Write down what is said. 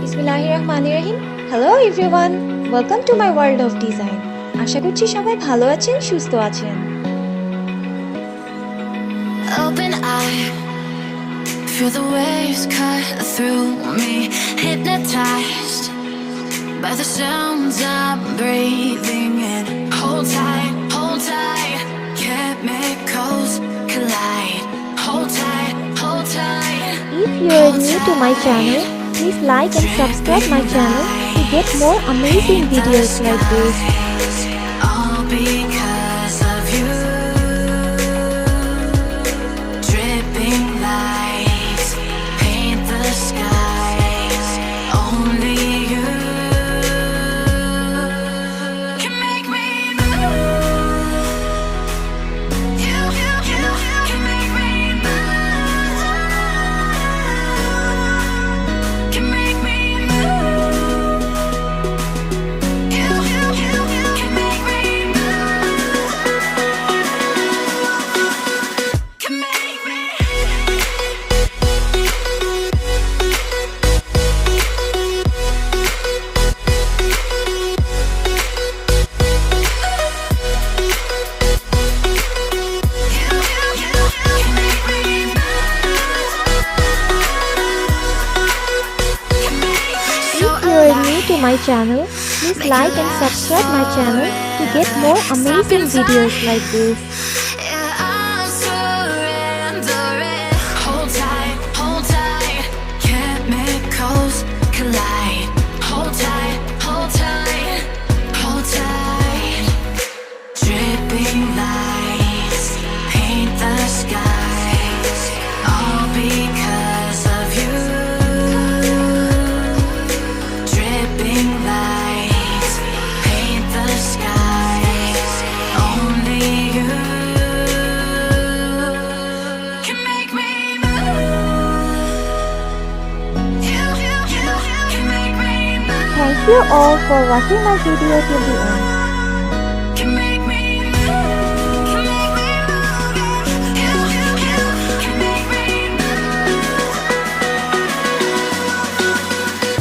Bismillahirrahmanirrahim. Hello everyone. Welcome to my world of design. আশা করছি সবাই ভালো আছেন, সুস্থ আছেন। Open eye, feel the waves cut through me, hypnotized by the sounds I'm breathing in. Hold tight, chemicals collide. Hold tight, hold tight. If you are new to my channel, please like and subscribe my channel to get more amazing videos like this. All because of you. Dripping lights paint the skies. Only you can make me move. You can make me move. Can make me move. You can make me move. Can make me. If you are new to my channel, please like and subscribe my channel to get more amazing videos like this. Yeah, I'm surrendering. Hold tight, chemicals collide. Hold tight, hold tight. Dripping lights paint the skies. All because of you. Dripping lights paint the skies. Only you can make me move. You can make me move. Thank you all for watching my video till the end.